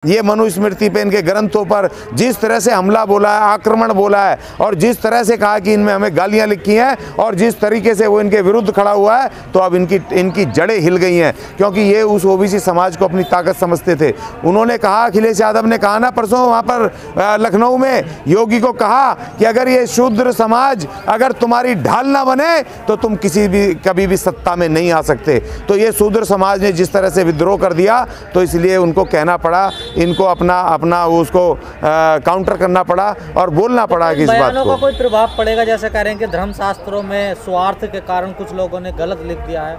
ये मनुस्मृति पे, इनके ग्रंथों पर जिस तरह से हमला बोला है, आक्रमण बोला है और जिस तरह से कहा कि इनमें हमें गालियां लिखी हैं और जिस तरीके से वो इनके विरुद्ध खड़ा हुआ है, तो अब इनकी जड़ें हिल गई हैं, क्योंकि ये उस ओबीसी समाज को अपनी ताकत समझते थे। उन्होंने कहा, अखिलेश यादव ने कहा ना परसों वहाँ पर लखनऊ में, योगी को कहा कि अगर ये शूद्र समाज अगर तुम्हारी ढाल ना बने तो तुम कभी भी सत्ता में नहीं आ सकते। तो ये शूद्र समाज ने जिस तरह से विद्रोह कर दिया, तो इसलिए उनको कहना पड़ा, इनको अपना उसको काउंटर करना पड़ा और बोलना पड़ा कि इस बात को। का कोई प्रभाव पड़ेगा? जैसे कह रहे हैं कि धर्मशास्त्रों में स्वार्थ के कारण कुछ लोगों ने गलत लिख दिया है,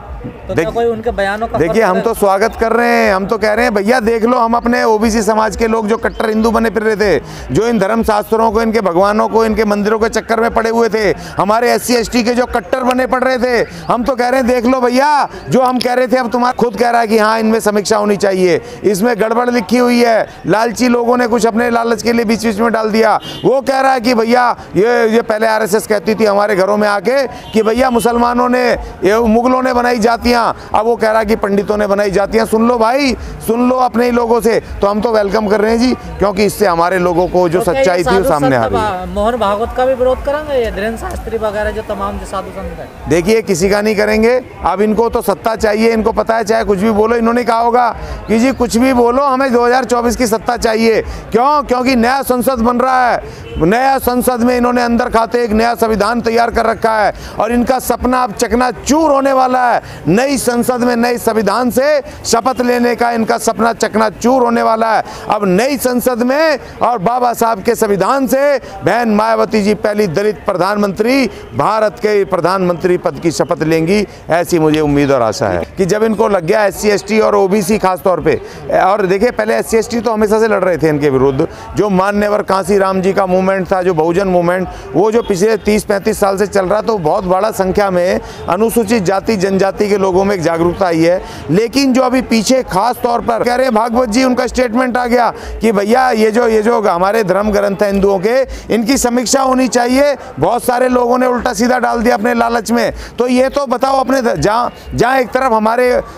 तो क्या कोई उनके बयानों का? देखिए, हम तो स्वागत कर रहे हैं, हम तो कह रहे हैं भैया देख लो, हम अपने ओबीसी समाज के लोग जो कट्टर हिंदू बने फिर रहे थे, जो इन धर्मशास्त्रों को, इनके भगवानों को, इनके मंदिरों के चक्कर में पड़े हुए थे, हमारे SC ST के जो कट्टर बने पड़ रहे थे, हम तो कह रहे हैं देख लो भैया, जो हम कह रहे थे अब तुम्हारा खुद कह रहा है कि हाँ इनमें समीक्षा होनी चाहिए, इसमें गड़बड़ लिखी हुई है, लालची लोगों ने कुछ अपने लालच के लिए बीच बीच में डाल दिया। वो कह रहा है कि भैया ये पहले RSS कहती थी हमारे घरों में आके कि भैया मुसलमानों ने, मुगलों ने बनाई जातियां, अब वो कह रहा है कि पंडितों ने बनाई जातियां। सुन लो भाई, सुन लो अपने ही लोगों से। तो हम तो वेलकम कर रहे हैं जी, क्योंकि इससे हमारे लोगों को जो सच्चाई थी वो सामने आ रही है। मोहन भागवत का भी विरोध करेंगे, ये धीरेन्द्र शास्त्री वगैरह जो तमाम जो साधु संत है? देखिए, किसी का नहीं करेंगे। अब इनको तो सत्ता चाहिए, इनको पता है चाहे कुछ भी बोलो। इन्होंने कहा होगा कि जी कुछ भी बोलो, हमें 2024 की सत्ता चाहिए। क्यों? क्योंकि नया संसद बन रहा है, नया संसद में इन्होंने अंदर खाते एक नया संविधान तैयार कर रखा है और इनका सपना अब चकनाचूर होने वाला है। नई संसद में नए संविधान से शपथ लेने का इनका सपना चकनाचूर होने वाला है। अब नई संसद में और बाबा साहब के संविधान से बहन मायावती जी पहली दलित प्रधानमंत्री, भारत के प्रधानमंत्री पद की शपथ लेंगी, ऐसी मुझे उम्मीद और आशा है कि जब इनको लग गया SC ST और OBC खास तौर पे। और देखिए, पहले SC ST तो हमेशा से लड़ रहे थे इनके विरुद्ध, जो मान्यवर कांसी राम जी का मूवमेंट था, जो बहुजन मूवमेंट, वो जो पिछले 30-35 साल से चल रहा, तो बहुत बड़ा संख्या में अनुसूचित जाति जनजाति के लोगों में एक जागरूकता आई है। लेकिन जो अभी पीछे खास तौर पर कह रहे हैं भागवत जी, उनका स्टेटमेंट आ गया कि भैया ये जो हमारे धर्म ग्रंथ है हिंदुओं के, इनकी समीक्षा होनी चाहिए। बहुत सारे लोगों ने उल्टा सीधा डाल दिया अपने लालच में। तो ये तो बताओ, अपने जहाँ एक तरफ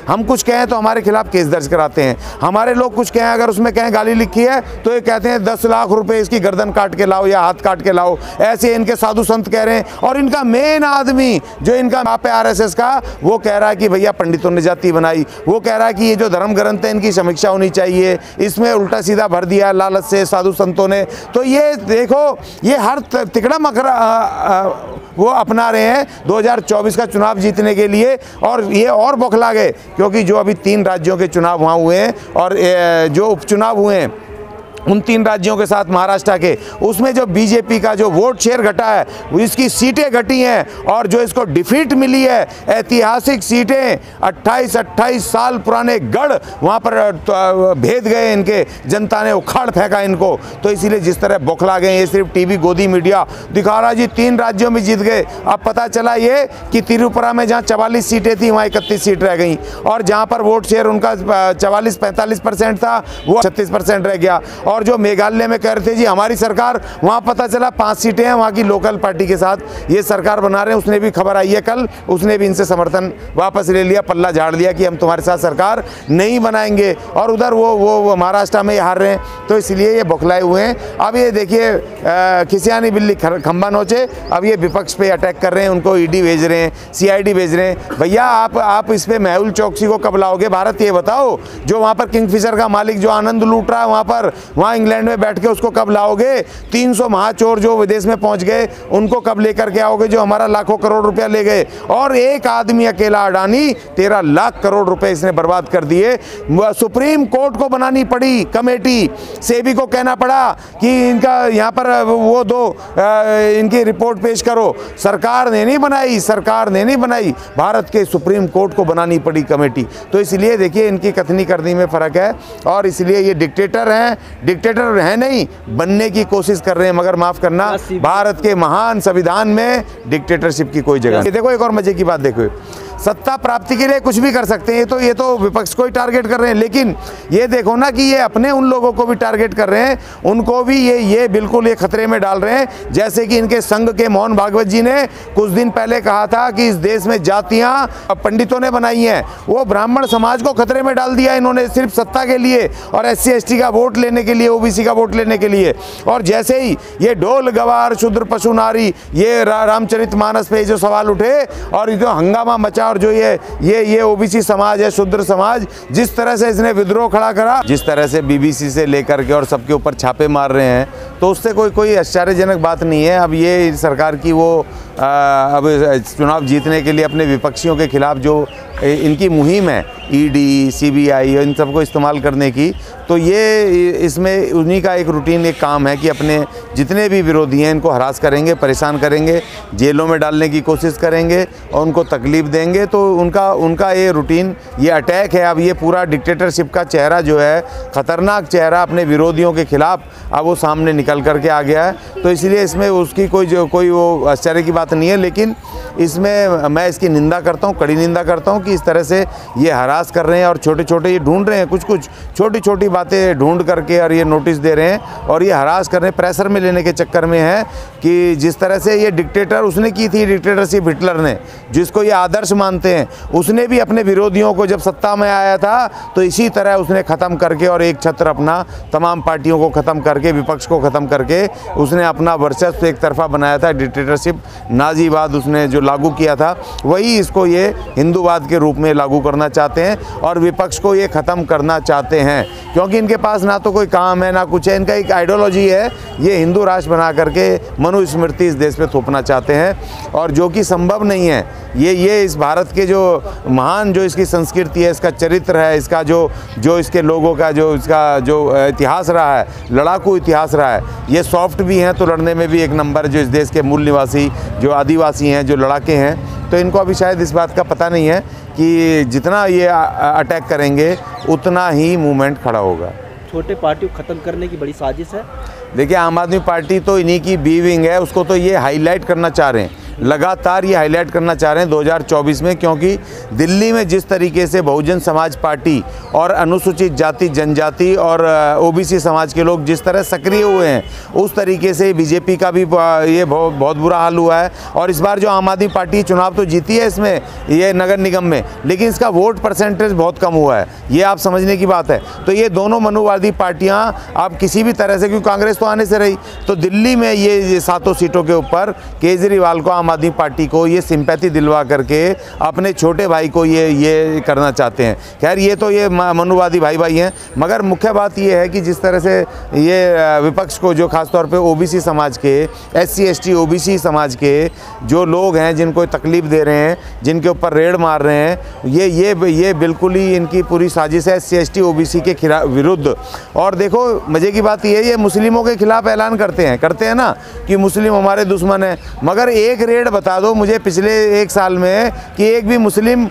हम कुछ कहें तो हमारे खिलाफ केस दर्ज कराते हैं, हमारे लोग कुछ कहें, अगर उसमें कहें गाली लिखी है तो ये कहते हैं 10 लाख रुपए इसकी गर्दन काट के लाओ या हाथ काट के लाओ। ऐसे इनके साधु संत कह रहे हैं। और इनका मेन आदमी जो इनका आप RSS का, वो कह रहा है कि भैया पंडितों ने जाति बनाई। वो कह रहा है कि ये जो धर्म ग्रंथ है इनकी समीक्षा होनी चाहिए, इसमें उल्टा सीधा भर दिया लालच से साधु संतों ने। तो ये देखो, ये हर तिकड़ा मकरा वो अपना रहे हैं 2024 का चुनाव जीतने के लिए। और ये और बौखला गए, क्योंकि जो अभी 3 राज्यों के चुनाव वहाँ हुए हैं और जो उपचुनाव हुए हैं उन 3 राज्यों के साथ महाराष्ट्र के, उसमें जो बीजेपी का जो वोट शेयर घटा है, इसकी सीटें घटी हैं और जो इसको डिफीट मिली है, ऐतिहासिक सीटें, 28 साल पुराने गढ़ वहाँ पर भेद गए इनके, जनता ने उखाड़ फेंका इनको। तो इसीलिए जिस तरह बौखला गए, ये सिर्फ टीवी गोदी मीडिया दिखा रहा जी 3 राज्यों में जीत गए। अब पता चला ये कि तिरुपुरा में जहाँ 44 सीटें थी वहाँ 31 सीट रह गई, और जहाँ पर वोट शेयर उनका 44-45% था वो 36% रह गया। और जो मेघालय में कह रहे थे जी हमारी सरकार, वहाँ पता चला 5 सीटें हैं वहाँ की लोकल पार्टी के साथ ये सरकार बना रहे हैं। उसने भी खबर आई है कल, उसने भी इनसे समर्थन वापस ले लिया, पल्ला झाड़ दिया कि हम तुम्हारे साथ सरकार नहीं बनाएंगे। और उधर वो महाराष्ट्र में हार रहे हैं, तो इसलिए ये बौखलाए हुए हैं। अब ये देखिए, खिसियानी बिल्ली खंबा नोचे, अब ये विपक्ष पे अटैक कर रहे हैं, उनको ED भेज रहे हैं, CID भेज रहे हैं। भैया आप इस पे मेहुल चौकसी को कब लाओगे भारत, ये बताओ। जो वहाँ पर किंगफिशर का मालिक जो आनंद लूट रहा है वहाँ इंग्लैंड में बैठ के, उसको कब लाओगे? 300 महाचोर जो विदेश में पहुंच गए, उनको कब लेकर के आओगे, जो हमारा लाखों करोड़ रुपया ले गए? और एक आदमी अकेला अडानी 13 लाख करोड़ रुपए इसने बर्बाद कर दिए। सुप्रीम कोर्ट को बनानी पड़ी कमेटी, सेबी को कहना पड़ा कि इनका यहाँ पर वो दो, इनकी रिपोर्ट पेश करो। सरकार ने नहीं बनाई, सरकार ने नहीं बनाई, भारत के सुप्रीम कोर्ट को बनानी पड़ी कमेटी। तो इसलिए देखिए, इनकी कथनी करनी में फ़र्क है। और इसलिए ये डिक्टेटर हैं, डिक्टेटर है नहीं, बनने की कोशिश कर रहे हैं। मगर माफ करना, भारत के महान संविधान में डिक्टेटरशिप की कोई जगह नहीं। देखो, एक और मजे की बात देखो, सत्ता प्राप्ति के लिए कुछ भी कर सकते हैं। ये तो विपक्ष को ही टारगेट कर रहे हैं, लेकिन ये देखो ना कि ये अपने उन लोगों को भी टारगेट कर रहे हैं, उनको भी ये बिल्कुल ये खतरे में डाल रहे हैं। जैसे कि इनके संघ के मोहन भागवत जी ने कुछ दिन पहले कहा था कि इस देश में जातियां पंडितों ने बनाई हैं, वो ब्राह्मण समाज को खतरे में डाल दिया इन्होंने सिर्फ सत्ता के लिए और SC ST का वोट लेने के लिए, OBC का वोट लेने के लिए। और जैसे ही ये ढोल गवार शूद्र पशु नारी ये रामचरितमानस पे जो सवाल उठे और जो हंगामा मचा और जो ये OBC समाज है, शूद्र समाज, जिस तरह से इसने विद्रोह खड़ा करा, जिस तरह से BBC से लेकर के और सबके ऊपर छापे मार रहे हैं, तो उससे कोई आश्चर्यजनक बात नहीं है। अब ये सरकार की वो अब चुनाव जीतने के लिए अपने विपक्षियों के खिलाफ जो इनकी मुहिम है ED CBI इन सबको इस्तेमाल करने की, तो ये इसमें उन्हीं का एक रूटीन एक काम है कि अपने जितने भी विरोधी हैं इनको हरास करेंगे, परेशान करेंगे, जेलों में डालने की कोशिश करेंगे और उनको तकलीफ़ देंगे। तो उनका ये रूटीन, ये अटैक है। अब ये पूरा डिक्टेटरशिप का चेहरा जो है, ख़तरनाक चेहरा अपने विरोधियों के खिलाफ अब वो सामने निकल करके आ गया है। तो इसलिए इसमें उसकी कोई वो आश्चर्य की बात नहीं है, लेकिन इसमें मैं इसकी निंदा करता हूँ, कड़ी निंदा करता हूँ कि इस तरह से ये हरास कर रहे हैं और छोटे ये ढूंढ रहे हैं, कुछ छोटी बातें ढूंढ करके और ये नोटिस दे रहे हैं और ये हरास कर रहे हैं, प्रेशर में लेने के चक्कर में है कि जिस तरह से ये डिक्टेटर उसने की थी, डिक्टेटरशिप हिटलर ने, जिसको ये आदर्श मानते हैं, उसने भी अपने विरोधियों को जब सत्ता में आया था तो इसी तरह उसने ख़त्म करके और एक छत्र अपना तमाम पार्टियों को ख़त्म करके, विपक्ष को ख़त्म करके उसने अपना वर्चस्व एक तरफा बनाया था। डिक्टेटरशिप नाजीवाद उसने जो लागू किया था, वही इसको ये हिंदूवाद के रूप में लागू करना चाहते हैं और विपक्ष को ये ख़त्म करना चाहते हैं, क्योंकि इनके पास ना तो कोई काम है ना कुछ है। इनका एक आइडियोलॉजी है, ये हिंदू राष्ट्र बना करके मनुस्मृति इस देश पे थोपना चाहते हैं और जो कि संभव नहीं है। ये इस भारत के जो महान जो इसकी संस्कृति है, इसका चरित्र है, इसका जो इसके लोगों का इसका इतिहास रहा है, लड़ाकू इतिहास रहा है, ये सॉफ्ट भी हैं तो लड़ने में भी एक नंबर, जो इस देश के मूल निवासी जो आदिवासी हैं, जो लड़ाके हैं, तो इनको अभी शायद इस बात का पता नहीं है कि जितना ये अटैक करेंगे उतना ही मूवमेंट खड़ा होगा। छोटे पार्टी को ख़त्म करने की बड़ी साजिश है। देखिए, आम आदमी पार्टी तो इन्हीं की बी विंग है, उसको तो ये हाईलाइट करना चाह रहे हैं, लगातार ये हाईलाइट करना चाह रहे हैं 2024 में, क्योंकि दिल्ली में जिस तरीके से बहुजन समाज पार्टी और अनुसूचित जाति जनजाति और OBC समाज के लोग जिस तरह सक्रिय हुए हैं, उस तरीके से बीजेपी का भी ये बहुत बुरा हाल हुआ है। और इस बार जो आम आदमी पार्टी चुनाव तो जीती है इसमें, ये नगर निगम में, लेकिन इसका वोट परसेंटेज बहुत कम हुआ है, ये आप समझने की बात है। तो ये दोनों मनुवादी पार्टियां आप किसी भी तरह से, क्योंकि कांग्रेस तो आने से रही, तो दिल्ली में ये 7 सीटों के ऊपर केजरीवाल को, आम आदमी पार्टी को ये सिंपैथी दिलवा करके अपने छोटे भाई को ये करना चाहते हैं। खैर, ये तो ये मनुवादी भाई हैं, मगर मुख्य बात ये है कि जिस तरह से ये विपक्ष को, जो खासतौर पे OBC समाज के, SC ST OBC समाज के जो लोग हैं, जिनको तकलीफ़ दे रहे हैं, जिनके ऊपर रेड मार रहे हैं, ये बिल्कुल ही इनकी पूरी साजिश है SC ST OBC के विरुद्ध। और देखो, मज़े की बात ये मुस्लिमों के खिलाफ ऐलान करते हैं ना कि मुस्लिम हमारे दुश्मन हैं, मगर एक रेड बता दो मुझे पिछले 1 साल में कि एक भी मुस्लिम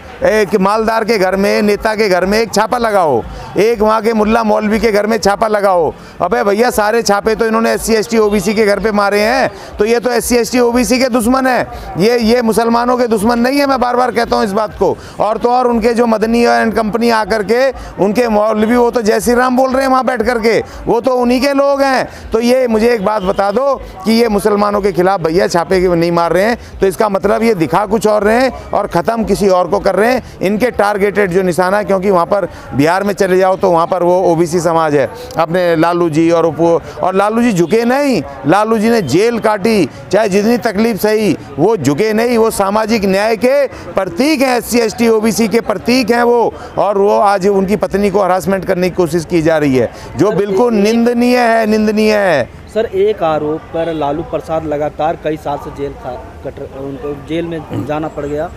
मालदार के घर में, नेता के घर में एक छापा लगाओ, एक वहाँ के मुल्ला मौलवी के घर में छापा लगाओ। अबे भैया, सारे छापे तो इन्होंने SC ST OBC के घर पे मारे हैं, तो ये तो SC ST OBC के दुश्मन है, ये मुसलमानों के दुश्मन नहीं है। मैं बार बार कहता हूँ इस बात को। और तो और उनके जो मदनी एंड कंपनी आकर के उनके मौलवी, वो तो जय श्री राम बोल रहे हैं वहाँ बैठ करके, वो तो उन्हीं के लोग हैं। तो ये मुझे एक बात बता दो कि ये मुसलमानों के खिलाफ भैया छापे नहीं मार रहे हैं, तो इसका मतलब ये दिखा कुछ और रहे हैं और ख़त्म किसी और को कर रहे हैं। इनके टारगेटेड जो निशाना है, क्योंकि वहाँ पर बिहार में चले जाओ तो वहाँ पर वो OBC समाज है, अपने लालू जी और लालू जी झुके नहीं, लालू जी ने जेल काटी, चाहे जितनी तकलीफ सही, वो झुके नहीं। वो सामाजिक न्याय के प्रतीक हैं, SC ST OBC के प्रतीक हैं वो, और वो आज उनकी पत्नी को हरासमेंट करने की कोशिश की जा रही है, जो बिल्कुल निंदनीय है। सर, एक आरोप पर लालू प्रसाद लगातार कई साल से उनको जेल में जाना पड़ गया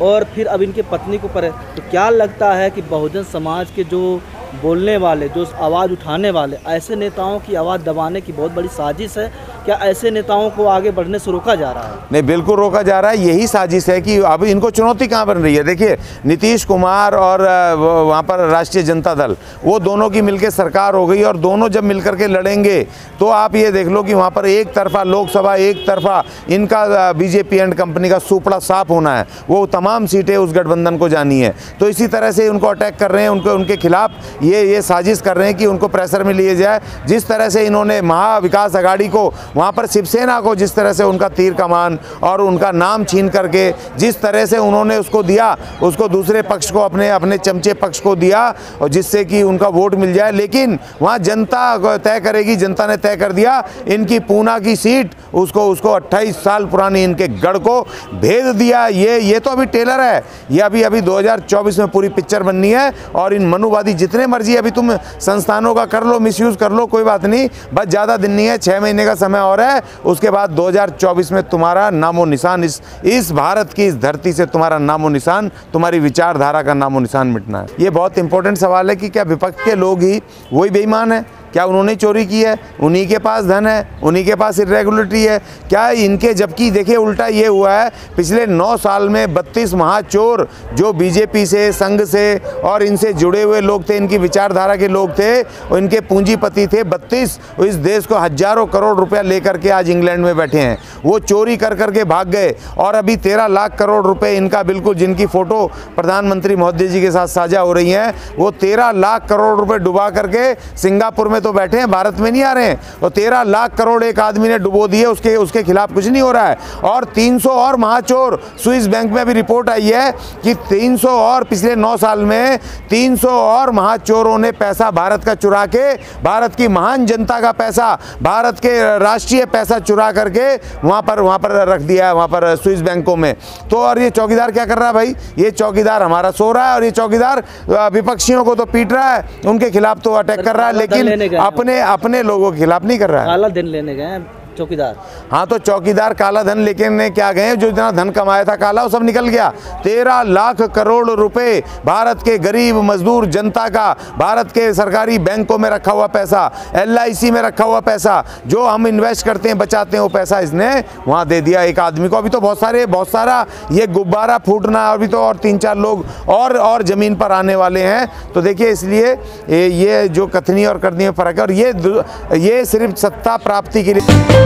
और फिर अब इनके पत्नी को पर, तो क्या लगता है कि बहुजन समाज के जो बोलने वाले, जो आवाज़ उठाने वाले, ऐसे नेताओं की आवाज़ दबाने की बहुत बड़ी साजिश है क्या ऐसे नेताओं को आगे बढ़ने से रोका जा रहा है? नहीं, बिल्कुल रोका जा रहा है। यही साजिश है कि अब इनको चुनौती कहाँ बन रही है। देखिए, नीतीश कुमार और वहाँ पर राष्ट्रीय जनता दल, वो दोनों की मिलकर सरकार हो गई और दोनों जब मिलकर के लड़ेंगे तो आप ये देख लो कि वहाँ पर एक तरफा लोकसभा, एक तरफा इनका बीजेपी एंड कंपनी का सुपड़ा साफ होना है। वो तमाम सीटें उस गठबंधन को जानी है। तो इसी तरह से उनको अटैक कर रहे हैं, उनके खिलाफ ये साजिश कर रहे हैं कि उनको प्रेशर में लिए जाए। जिस तरह से इन्होंने महा विकास आघाड़ी को, वहाँ पर शिवसेना को जिस तरह से उनका तीर कमान और उनका नाम छीन करके जिस तरह से उन्होंने उसको दिया, उसको दूसरे पक्ष को, अपने चमचे पक्ष को दिया, और जिससे कि उनका वोट मिल जाए। लेकिन वहाँ जनता तय करेगी। जनता ने तय कर दिया इनकी पूना की सीट, उसको 28 साल पुरानी इनके गढ़ को भेद दिया। ये तो अभी टेलर है। ये अभी 2024 में पूरी पिक्चर बननी है। और इन मनुवादी जितने मर्जी अभी तुम संस्थानों का कर लो, मिसयूज़ कर लो, कोई बात नहीं। बस ज़्यादा दिन नहीं है, 6 महीने का समय और है। उसके बाद 2024 में तुम्हारा नामो निशान, इस भारत की इस धरती से तुम्हारा नामो निशान, तुम्हारी विचारधारा का नामो निशान मिटना है। ये बहुत इंपॉर्टेंट सवाल है कि क्या विपक्ष के लोग ही वही बेईमान है? क्या उन्होंने चोरी की है? उन्हीं के पास धन है, उन्हीं के पास इरेगुलरिटी है क्या इनके? जबकि देखिए, उल्टा ये हुआ है, पिछले 9 साल में 32 महाचोर जो बीजेपी से, संघ से और इनसे जुड़े हुए लोग थे, इनकी विचारधारा के लोग थे और इनके पूंजीपति थे, 32, इस देश को हजारों करोड़ रुपया लेकर के आज इंग्लैंड में बैठे हैं। वो चोरी कर करके भाग गए और अभी 13 लाख करोड़ रुपए इनका, बिल्कुल जिनकी फ़ोटो प्रधानमंत्री महोदय जी के साथ साझा हो रही हैं, वो 13 लाख करोड़ रुपए डुबा करके सिंगापुर में तो बैठे हैं, भारत में नहीं आ रहे हैं। और 13 लाख करोड़ एक आदमी ने डुबो दिए, उसके खिलाफ कुछ नहीं हो रहा है। और 300 और महाचोर, स्विस बैंक में अभी रिपोर्ट आई है कि 300 और, पिछले 9 साल में 300 और महाचोरों ने पैसा भारत का चुरा के, भारत की महान जनता का पैसा, भारत के राष्ट्रीय पैसा चुरा करके वहाँ पर रख दिया है, वहाँ पर स्विस बैंकों में। तो और ये चौकीदार क्या कर रहा है भाई? ये चौकीदार हमारा सो रहा है और ये चौकीदार विपक्षियों को तो पीट रहा है, उनके खिलाफ तो अटैक कर रहा है, लेकिन अपने लोगों के खिलाफ नहीं कर रहा है। काला धन लेने गए चौकीदार। हाँ, तो चौकीदार काला धन लेके क्या गए? जो इतना धन कमाया था काला, वो सब निकल गया। 13 लाख करोड़ रुपए भारत के गरीब मजदूर जनता का, भारत के सरकारी बैंकों में रखा हुआ पैसा, LIC में रखा हुआ पैसा, जो हम इन्वेस्ट करते हैं, बचाते हैं, वो पैसा इसने वहाँ दे दिया एक आदमी को। अभी तो बहुत सारा ये गुब्बारा फूटना, अभी तो और 3-4 लोग और ज़मीन पर आने वाले हैं। तो देखिए, इसलिए ये जो कथनी और करनी में फ़र्क है। और ये सिर्फ सत्ता प्राप्ति के लिए